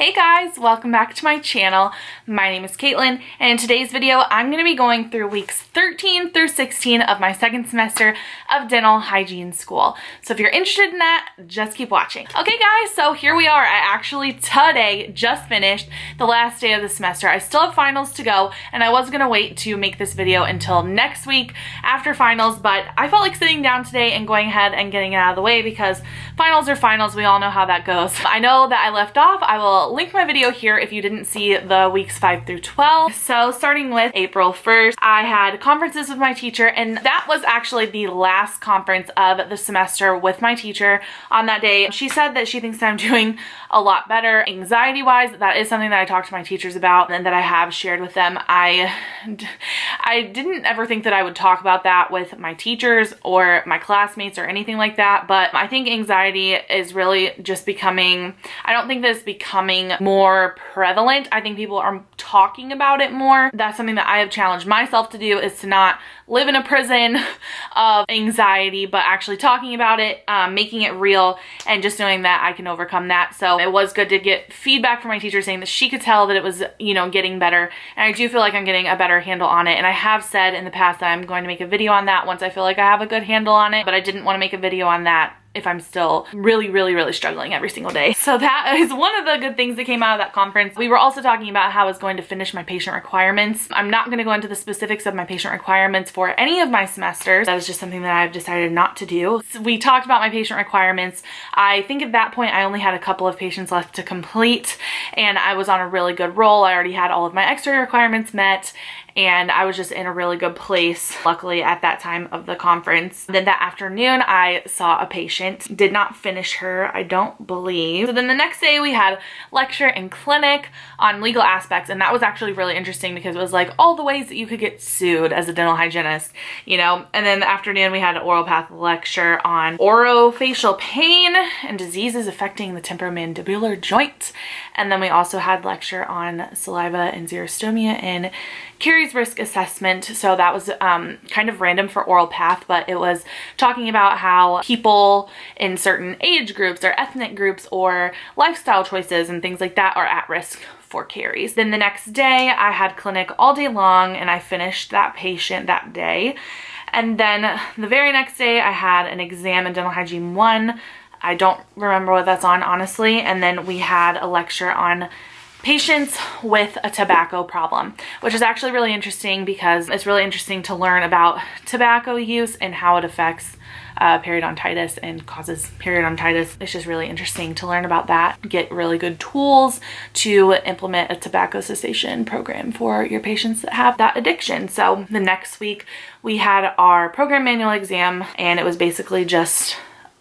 Hey guys, welcome back to my channel. My name is Caitlin, and in today's video, I'm going to be going through weeks 13 through 16 of my second semester of dental hygiene school. So if you're interested in that, just keep watching. Okay guys, so here we are. I actually today just finished the last day of the semester. I still have finals to go, and I was going to wait to make this video until next week after finals, but I felt like sitting down today and going ahead and getting it out of the way because finals are finals. We all know how that goes. I know that I left off. I will link my video here if you didn't see the weeks 5 through 12. So starting with April 1st, I had conferences with my teacher, and that was actually the last conference of the semester with my teacher. On that day, she said that she thinks that I'm doing a lot better anxiety-wise. That is something that I talked to my teachers about and that I have shared with them. I didn't ever think that I would talk about that with my teachers or my classmates or anything like that, but I think anxiety is really just becoming, I don't think that it's becoming more prevalent. I think people are talking about it more. That's something that I have challenged myself to do, is to not live in a prison of anxiety, but actually talking about it, making it real, and just knowing that I can overcome that. So it was good to get feedback from my teacher saying that she could tell that it was, you know, getting better. And I do feel like I'm getting a better handle on it. And I have said in the past that I'm going to make a video on that once I feel like I have a good handle on it, but I didn't want to make a video on that if I'm still really struggling every single day. So that is one of the good things that came out of that conference. We were also talking about how I was going to finish my patient requirements. I'm not going to go into the specifics of my patient requirements for any of my semesters. That is just something that I've decided not to do. So we talked about my patient requirements. I think at that point I only had a couple of patients left to complete, and I was on a really good roll. I already had all of my X-ray requirements met, and I was just in a really good place, luckily, at that time of the conference. Then that afternoon, I saw a patient. Did not finish her, I don't believe. So then the next day, we had lecture and clinic on legal aspects, and that was actually really interesting because it was like all the ways that you could get sued as a dental hygienist, you know? And then the afternoon, we had an oral path lecture on orofacial pain and diseases affecting the temporomandibular joint. And then we also had lecture on saliva and xerostomia and caries risk assessment. So that was kind of random for oral path, but it was talking about how people in certain age groups or ethnic groups or lifestyle choices and things like that are at risk for caries. Then the next day I had clinic all day long, and I finished that patient that day. And then the very next day I had an exam in dental hygiene 1. I don't remember what that's on, honestly. And then we had a lecture on patients with a tobacco problem, which is actually really interesting because it's really interesting to learn about tobacco use and how it affects periodontitis and causes periodontitis. It's just really interesting to learn about that, get really good tools to implement a tobacco cessation program for your patients that have that addiction. So the next week we had our program manual exam, and it was basically just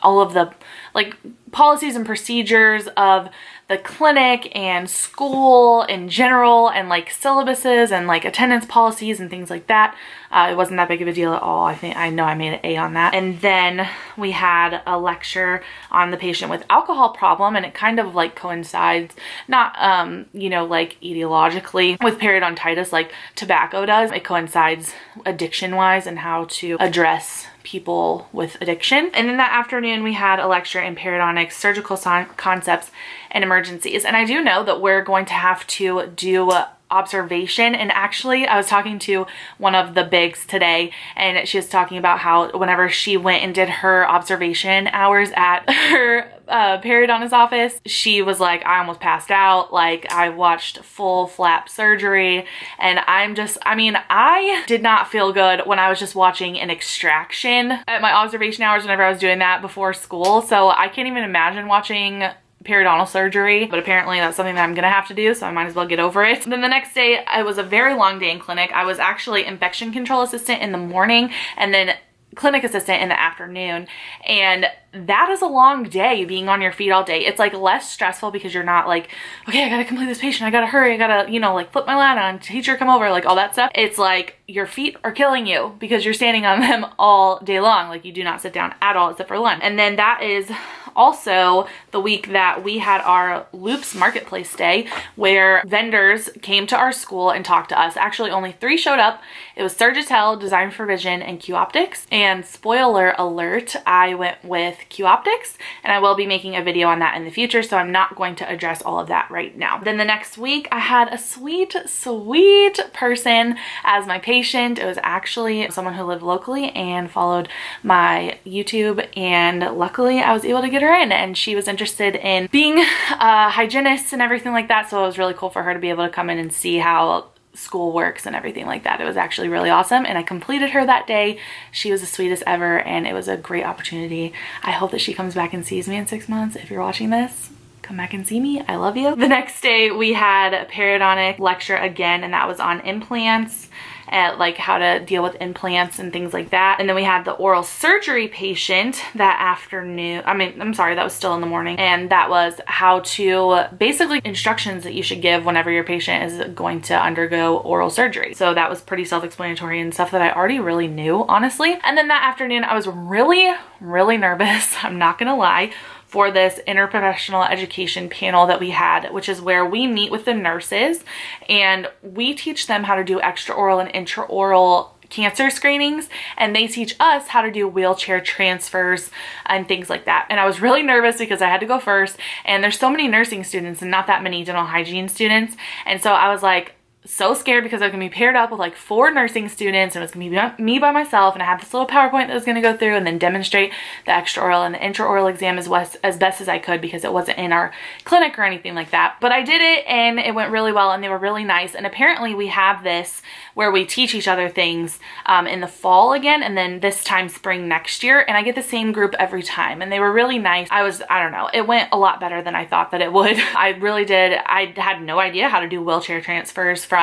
all of the like policies and procedures of the clinic and school in general, and like syllabuses and like attendance policies and things like that. It wasn't that big of a deal at all. I know I made an A on that. And then we had a lecture on the patient with alcohol problem, and it kind of like coincides, not you know, like etiologically with periodontitis like tobacco does. It coincides addiction wise and how to address people with addiction. And then that afternoon we had a lecture in periodontics, surgical concepts, and emergencies. And I do know that we're going to have to do observation, and actually I was talking to one of the bigs today, and she was talking about how whenever she went and did her observation hours at her periodontist office, she was like, I almost passed out. Like, I watched full flap surgery, and I did not feel good when I was just watching an extraction at my observation hours whenever I was doing that before school. So I can't even imagine watching periodontal surgery, but apparently that's something that I'm gonna have to do, so I might as well get over it. Then the next day, it was a very long day in clinic. I was actually infection control assistant in the morning, and then clinic assistant in the afternoon, and that is a long day, being on your feet all day. It's like less stressful because you're not like, okay, I gotta complete this patient, I gotta hurry, I gotta, you know, like flip my line on, teacher come over, like all that stuff. It's like your feet are killing you because you're standing on them all day long. Like, you do not sit down at all except for lunch. And then that is Also, the week that we had our Loops Marketplace Day, where vendors came to our school and talked to us. Actually, only 3 showed up. It was Surgitel, Design for Vision, and Q Optics. And spoiler alert, I went with Q Optics, and I will be making a video on that in the future, so I'm not going to address all of that right now. Then the next week, I had a sweet, sweet person as my patient. It was actually someone who lived locally and followed my YouTube, and luckily I was able to get her in, and she was interested in being a hygienist and everything like that, so it was really cool for her to be able to come in and see how school works and everything like that. It was actually really awesome, and I completed her that day. She was the sweetest ever, and it was a great opportunity. I hope that she comes back and sees me in 6 months. If you're watching this, come back and see me. I love you. The next day we had a periodontic lecture again, and that was on implants and like how to deal with implants and things like that. And then we had the oral surgery patient that afternoon. That was still in the morning. And that was how to, basically instructions that you should give whenever your patient is going to undergo oral surgery. So that was pretty self-explanatory and stuff that I already really knew, honestly. And then that afternoon I was really, really nervous. I'm not gonna lie, for this interprofessional education panel that we had, which is where we meet with the nurses and we teach them how to do extraoral and intraoral cancer screenings, and they teach us how to do wheelchair transfers and things like that. And I was really nervous because I had to go first, and there's so many nursing students and not that many dental hygiene students, and so I was like so scared because I was gonna be paired up with like 4 nursing students, and it was gonna be me by myself, and I had this little PowerPoint that was gonna go through and then demonstrate the extraoral and the intraoral exam as best as I could, because it wasn't in our clinic or anything like that. But I did it, and it went really well, and they were really nice. And apparently we have this where we teach each other things in the fall again, and then this time spring next year, and I get the same group every time, and they were really nice. I don't know, it went a lot better than I thought that it would. I really did. I had no idea how to do wheelchair transfers from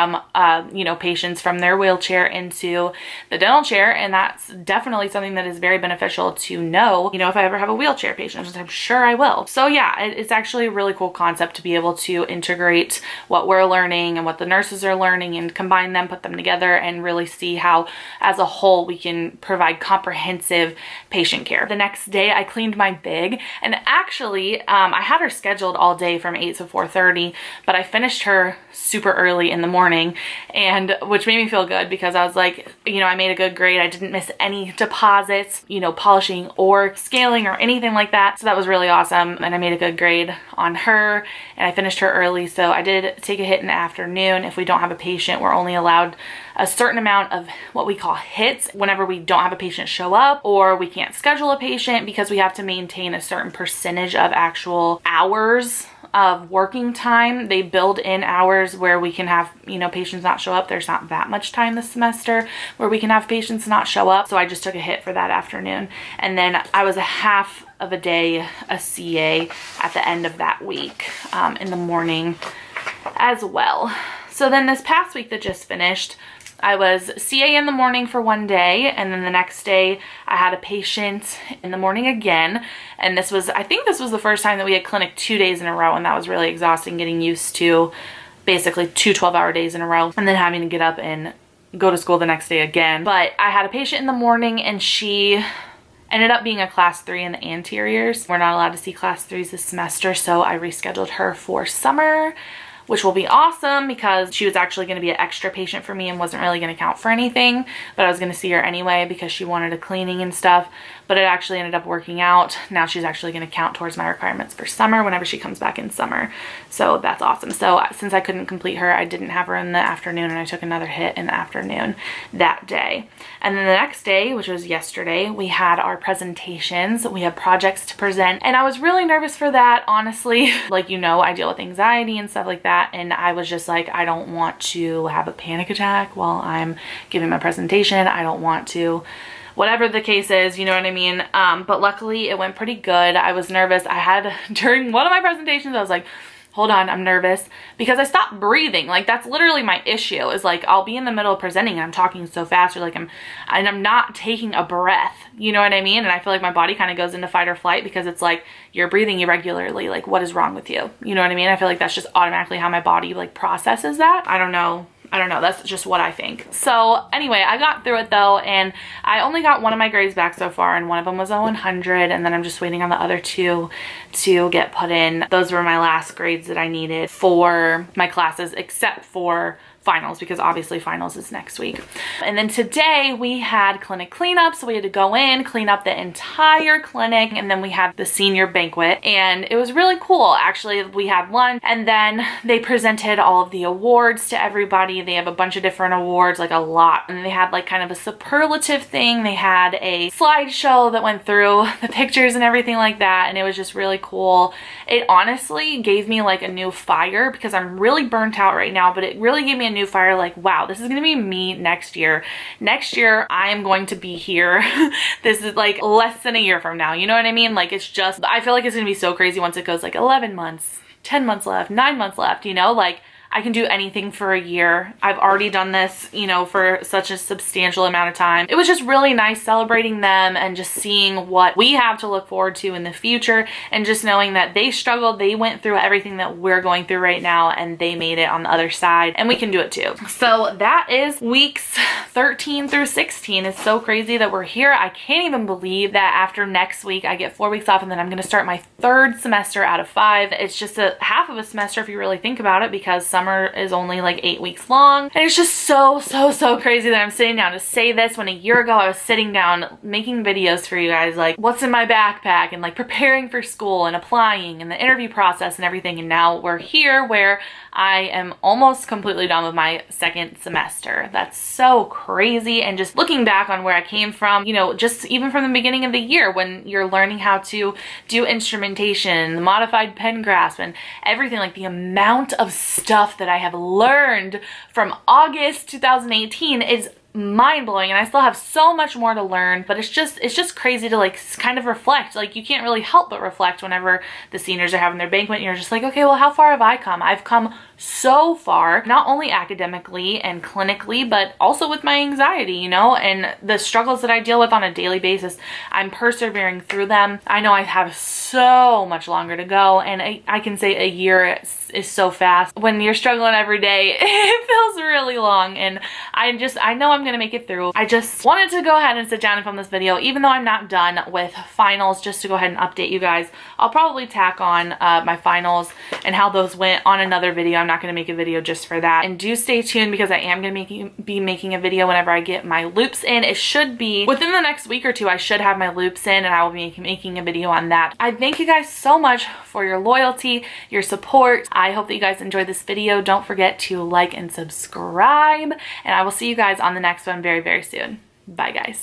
patients from their wheelchair into the dental chair, and that's definitely something that is very beneficial to know, if I ever have a wheelchair patient, which I'm sure I will. So yeah, it's actually a really cool concept to be able to integrate what we're learning and what the nurses are learning and combine them, put them together, and really see how as a whole we can provide comprehensive patient care. The next day I cleaned my big, and actually I had her scheduled all day from 8 to 4:30, but I finished her super early in the morning, and which made me feel good because I was like, I made a good grade. I didn't miss any deposits, polishing or scaling or anything like that. So that was really awesome, and I made a good grade on her, and I finished her early. So I did take a hit in the afternoon. If we don't have a patient, we're only allowed a certain amount of what we call hits whenever we don't have a patient show up, or we can't schedule a patient because we have to maintain a certain percentage of actual hours of working time. They build in hours where we can have, patients not show up. There's not that much time this semester where we can have patients not show up. So I just took a hit for that afternoon. And then I was a half of a day a CA at the end of that week in the morning as well. So then this past week that just finished, I was CA in the morning for one day, and then the next day I had a patient in the morning again. And I think this was the first time that we had clinic 2 days in a row, and that was really exhausting, getting used to basically 2 12-hour days in a row and then having to get up and go to school the next day again. But I had a patient in the morning, and she ended up being a class 3 in the anteriors. We're not allowed to see class 3s this semester, so I rescheduled her for summer, which will be awesome because she was actually going to be an extra patient for me and wasn't really going to count for anything, but I was going to see her anyway because she wanted a cleaning and stuff. But it actually ended up working out. Now she's actually going to count towards my requirements for summer whenever she comes back in summer. So that's awesome. So since I couldn't complete her, I didn't have her in the afternoon, and I took another hit in the afternoon that day. And then the next day, which was yesterday, we had our presentations. We had projects to present, and I was really nervous for that, honestly. Like, I deal with anxiety and stuff like that, and I was just like, I don't want to have a panic attack while I'm giving my presentation. I don't want to, whatever the case is, you know what I mean? But luckily it went pretty good. I was nervous. During one of my presentations, I was like, hold on, I'm nervous, because I stopped breathing. Like, that's literally my issue, is like, I'll be in the middle of presenting and I'm talking so fast, or like I'm not taking a breath, you know what I mean? And I feel like my body kind of goes into fight or flight because it's like, you're breathing irregularly, like what is wrong with you? You know what I mean? I feel like that's just automatically how my body like processes that. I don't know I don't know, that's just what I think. So anyway, I got through it though, and I only got one of my grades back so far, and one of them was a 100, and then I'm just waiting on the other two to get put in. Those were my last grades that I needed for my classes, except for finals, because obviously finals is next week. And then today we had clinic cleanup, so we had to go in, clean up the entire clinic, and then we had the senior banquet, and it was really cool. Actually, we had lunch, and then they presented all of the awards to everybody. They have a bunch of different awards, like a lot, and they had like kind of a superlative thing. They had a slideshow that went through the pictures and everything like that, and it was just really cool. It honestly gave me like a new fire, because I'm really burnt out right now, but it really gave me a new fire, like, wow, this is gonna be me next year. Next year I am going to be here. This is like less than a year from now, you know what I mean? Like, it's just, I feel like it's gonna be so crazy once it goes like 11 months, 10 months left, 9 months left, you know, like I can do anything for a year. I've already done this, you know, for such a substantial amount of time. It was just really nice celebrating them and just seeing what we have to look forward to in the future, and just knowing that they struggled, they went through everything that we're going through right now, and they made it on the other side, and we can do it too. So that is weeks 13 through 16. It's so crazy that we're here. I can't even believe that after next week I get 4 weeks off, and then I'm gonna start my 3rd semester out of 5. It's just a half of a semester if you really think about it, because summer is only like 8 weeks long. And it's just so crazy that I'm sitting down to say this when a year ago I was sitting down making videos for you guys, like what's in my backpack, and like preparing for school and applying and the interview process and everything. And now we're here where I am almost completely done with my 2nd semester. That's so crazy. And just looking back on where I came from, you know, just even from the beginning of the year when you're learning how to do instrumentation, the modified pen grasp, and everything, like the amount of stuff that I have learned from August 2018 is mind-blowing, and I still have so much more to learn. But it's just crazy to like kind of reflect. Like, you can't really help but reflect whenever the seniors are having their banquet, and you're just like, okay, well, how far have I come? I've come so far, not only academically and clinically, but also with my anxiety, you know, and the struggles that I deal with on a daily basis. I'm persevering through them. I know I have so much longer to go, and I can say a year is so fast. When you're struggling every day, it feels really long, and I know I'm gonna make it through. I just wanted to go ahead and sit down and film this video, even though I'm not done with finals, just to go ahead and update you guys. I'll probably tack on my finals and how those went on another video. I'm not going to make a video just for that. And do stay tuned, because I am going to be making a video whenever I get my loops in. It should be within the next week or two. I should have my loops in, and I will be making a video on that. I thank you guys so much for your loyalty, your support. I hope that you guys enjoyed this video. Don't forget to like and subscribe, and I will see you guys on the next one very soon. Bye guys.